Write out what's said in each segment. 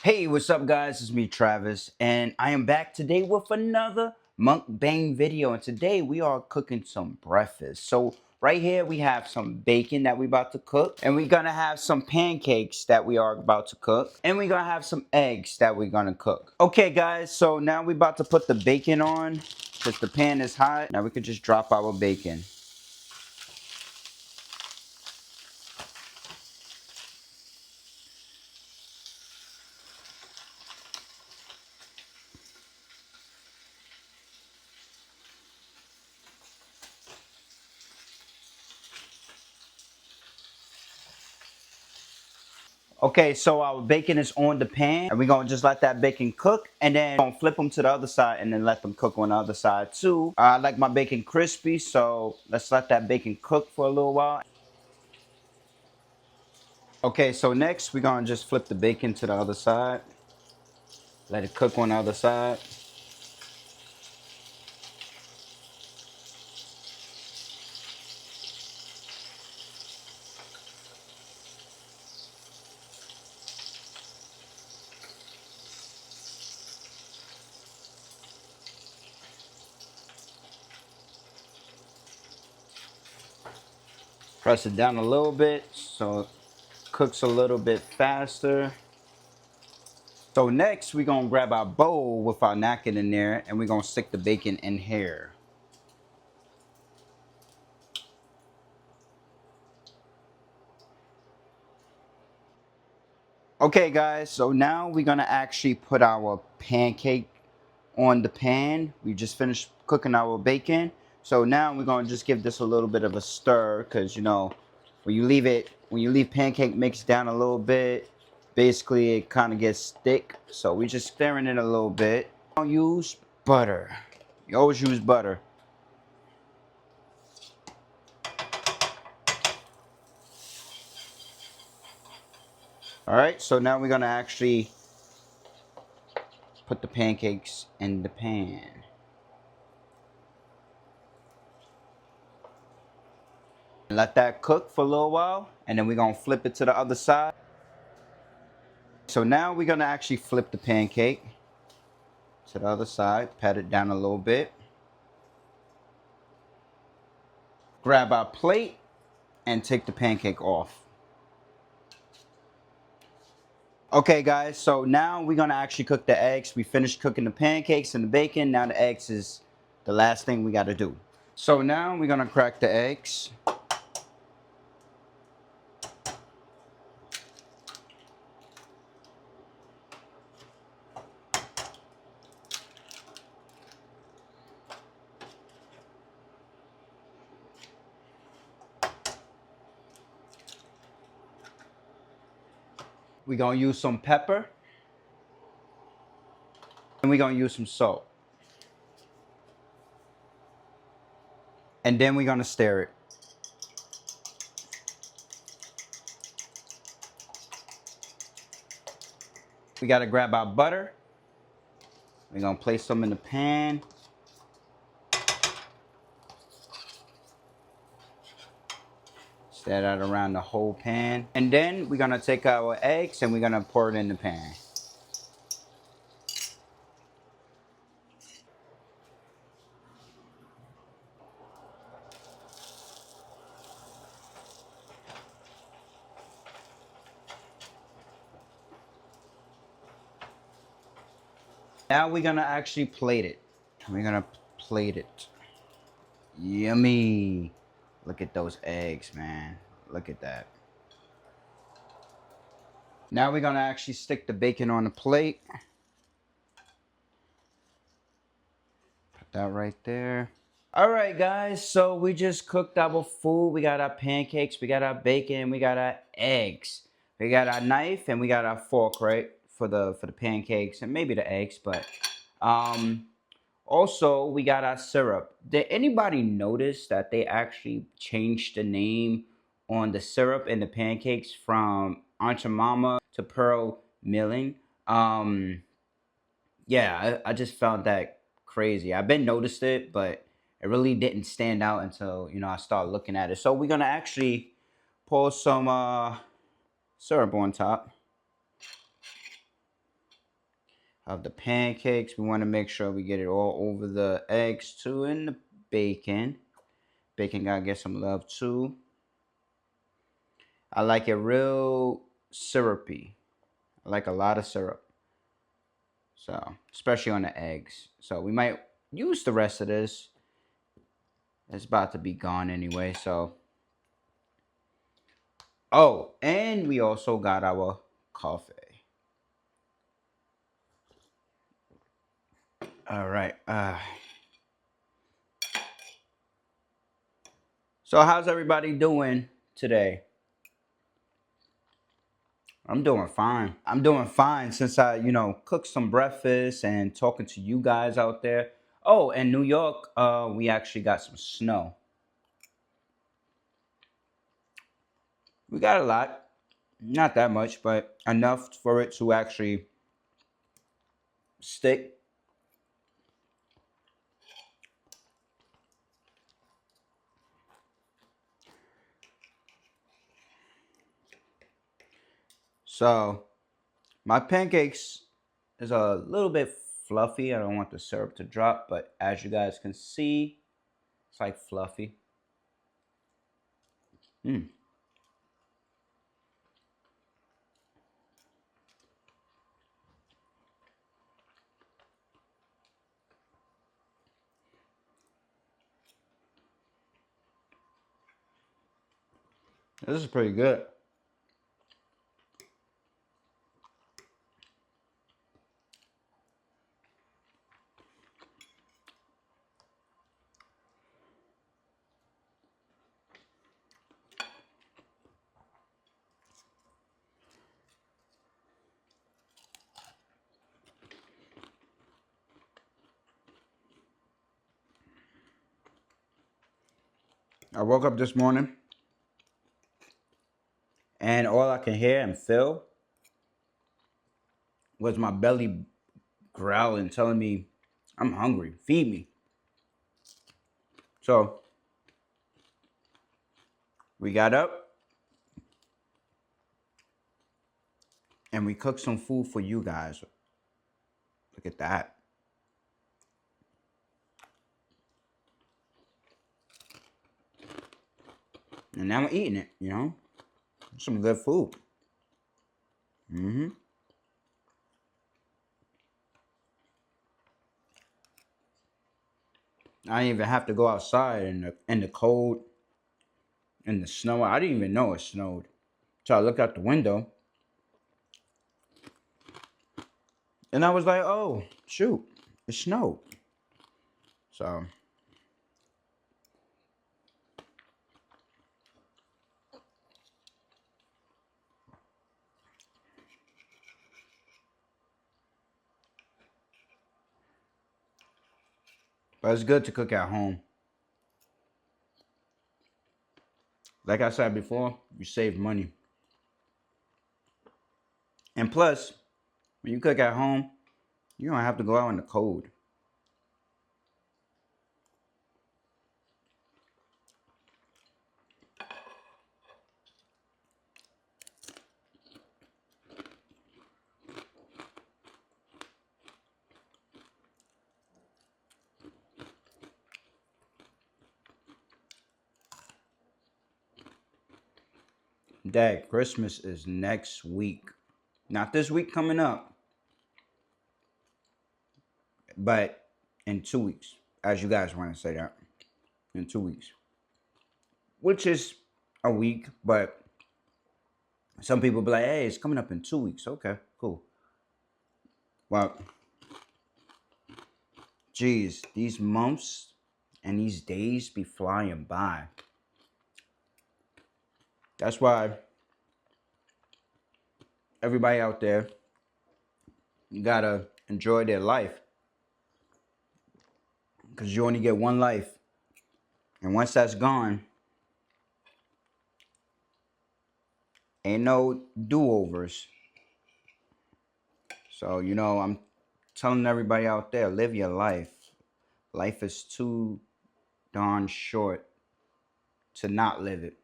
Hey, what's up, guys? It's me, Travis, and I am back today with another mukbang video. And today we are cooking some breakfast. So right here we have some bacon that we about to cook, and we're gonna have some pancakes that we are about to cook, and we're gonna have some eggs that we're gonna cook. Okay, guys. So now we about to put the bacon on because the pan is hot. Now we could just drop our bacon. Okay, so our bacon is on the pan, and we're gonna just let that bacon cook, and then we're gonna flip them to the other side, and then let them cook on the other side too. I like my bacon crispy, so let's let that bacon cook for a little while. Okay, so next we're gonna just flip the bacon to the other side, let it cook on the other side. Press it down a little bit so it cooks a little bit faster. So next we're gonna grab our bowl with our napkin in there, and we're gonna stick the bacon in here. Okay, guys, so now we're gonna actually put our pancake on the pan. We just finished cooking our bacon. So now we're gonna just give this a little bit of a stir, because when you leave pancake mix down a little bit, basically it kind of gets thick. So we just stirring it a little bit. Don't use butter. You always use butter. All right, so now we're gonna actually put the pancakes in the pan. Let that cook for a little while, and then we're gonna flip it to the other side. So now we're gonna actually flip the pancake to the other side, pat it down a little bit. Grab our plate and take the pancake off. Okay, guys, so now we're gonna actually cook the eggs. We finished cooking the pancakes and the bacon. Now the eggs is the last thing we gotta do. So now we're gonna crack the eggs. We're gonna use some pepper, and we're gonna use some salt. And then we're gonna stir it. We gotta grab our butter. We're gonna place some in the pan. Stir that around the whole pan. And then we're gonna take our eggs and we're gonna pour it in the pan. Now we're gonna actually plate it. We're gonna plate it. Yummy. Look at those eggs, man. Look at that. Now we're gonna actually stick the bacon on the plate. Put that right there. All right, guys, so we just cooked our food. We got our pancakes, we got our bacon, we got our eggs. We got our knife and we got our fork, right? For the pancakes and maybe the eggs, but um also we got our syrup. Did anybody notice that they actually changed the name on the syrup and the pancakes from Aunt Mama to Pearl Milling? Yeah, I just found that crazy. I've been noticed it, but it really didn't stand out until I started looking at it. So we're gonna actually pour some syrup on top. Of the pancakes. We want to make sure we get it all over the eggs too and the bacon. Bacon gotta get some love too. I like it real syrupy. I like a lot of syrup. So, especially on the eggs. So, we might use the rest of this. It's about to be gone anyway. So, oh, and we also got our coffee. All right. So, how's everybody doing today? I'm doing fine. I'm doing fine since I, cooked some breakfast and talking to you guys out there. Oh, in New York, we actually got some snow. We got a lot, not that much, but enough for it to actually stick. So my pancakes is a little bit fluffy. I don't want the syrup to drop, but as you guys can see, it's like fluffy. Mm, this is pretty good. I woke up this morning and all I can hear and feel was my belly growling, telling me I'm hungry. Feed me. So we got up and we cooked some food for you guys. Look at that. And now I'm eating it. Some good food. Mm-hmm. I didn't even have to go outside in the cold, in the snow. I didn't even know it snowed. So I looked out the window and I was like, oh, shoot, it snowed. So, but it's good to cook at home. Like I said before, you save money. And plus, when you cook at home, you don't have to go out in the cold. Dad, Christmas is next week. Not this week coming up, but in 2 weeks. As you guys want to say that. In 2 weeks. Which is a week, but some people be like, hey, it's coming up in 2 weeks. Okay, cool. Well, geez, these months and these days be flying by. That's why everybody out there, you gotta enjoy their life. Because you only get one life. And once that's gone, ain't no do-overs. So, I'm telling everybody out there, live your life. Life is too darn short to not live it.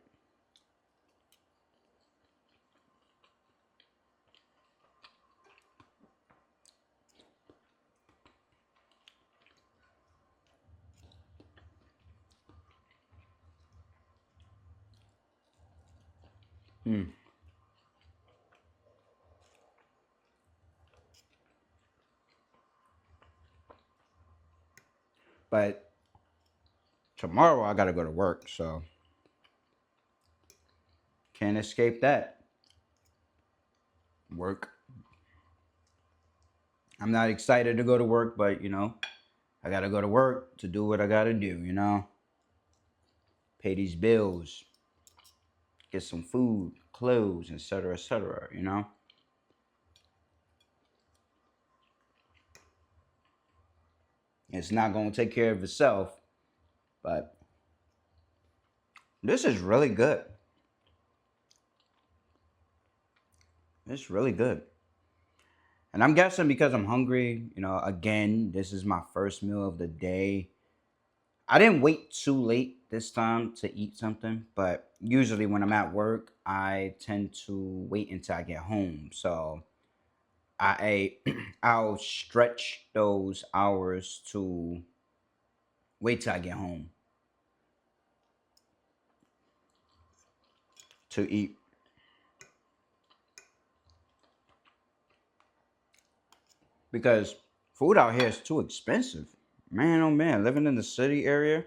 Mm. But tomorrow I gotta go to work, so can't escape that. Work. I'm not excited to go to work, but I gotta go to work to do what I gotta do. Pay these bills, get some food, clothes, etc., etc. It's not gonna take care of itself, but this is really good. It's really good. And I'm guessing because I'm hungry, again, this is my first meal of the day. I didn't wait too late this time to eat something, but usually when I'm at work, I tend to wait until I get home. So I'll stretch those hours to wait till I get home to eat. Because food out here is too expensive. Man, oh man, living in the city area,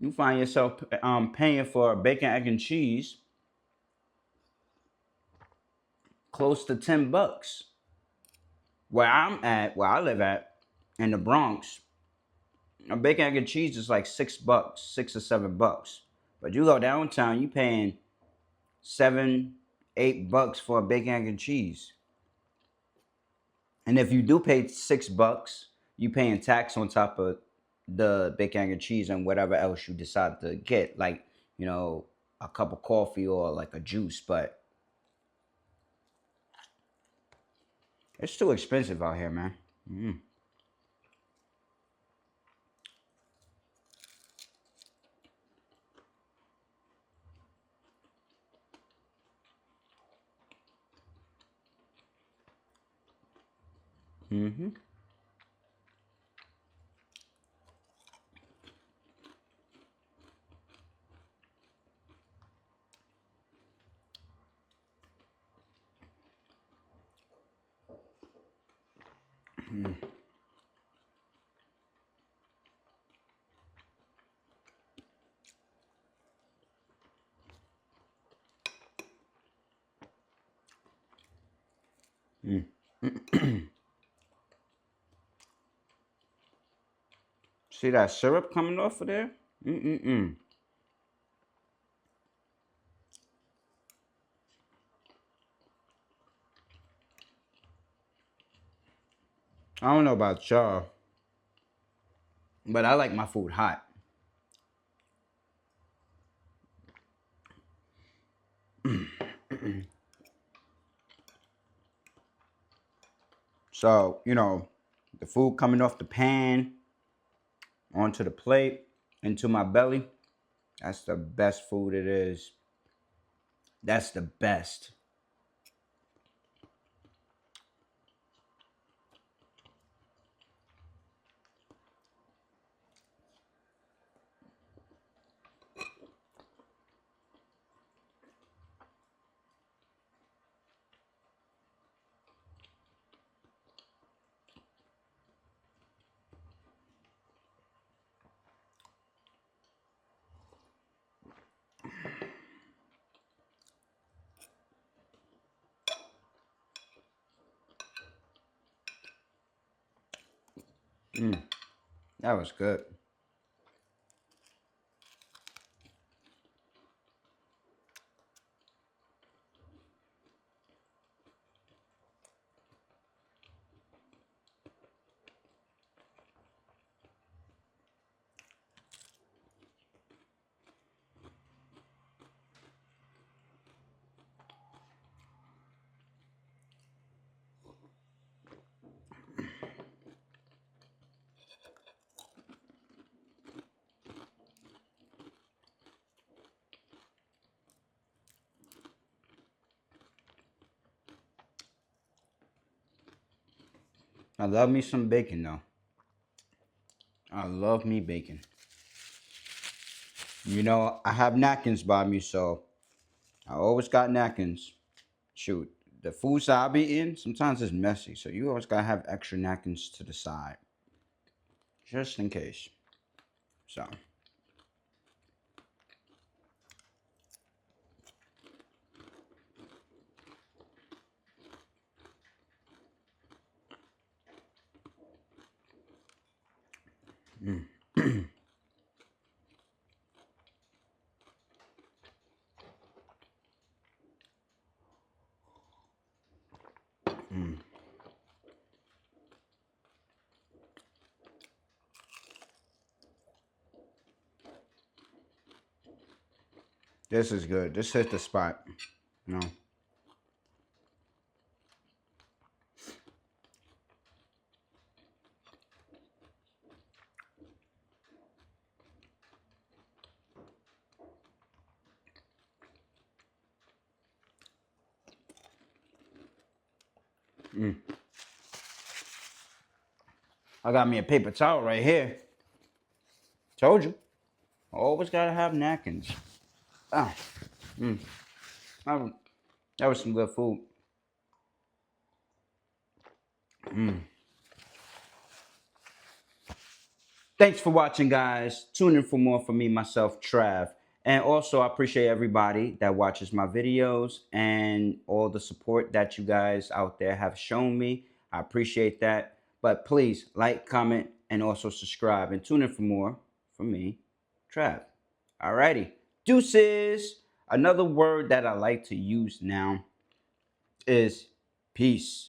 you find yourself paying for bacon, egg, and cheese close to $10. Where I live at, in the Bronx, a bacon, egg, and cheese is like $6, $6 or $7. But you go downtown, you paying 7, $8 for a bacon, egg, and cheese. And if you do pay $6, you paying tax on top of the bacon, egg, and cheese and whatever else you decide to get, like a cup of coffee or like a juice. But it's too expensive out here, man. Mm. Mm-hmm. Mm. Mm. See that syrup coming off of there? Mm-mm-mm. I don't know about y'all, but I like my food hot. So, the food coming off the pan onto the plate into my belly. That's the best food it is. That's the best. Mm, that was good. I love me some bacon though. I love me bacon. You know, I have napkins by me, so I always got napkins. Shoot, the foods that I be eating, sometimes it's messy, so you always gotta have extra napkins to the side, just in case. So, mm. Mm. This is good. This hit the spot. You know. Mm. I got me a paper towel right here. Told you. Always gotta have napkins. Ah. Mm. That that was some good food. Mm. Thanks for watching, guys. Tune in for more from me, myself, Trav. And also, I appreciate everybody that watches my videos and all the support that you guys out there have shown me. I appreciate that. But please like, comment, and also subscribe. And tune in for more from me, Trav. Alrighty. Deuces. Another word that I like to use now is peace.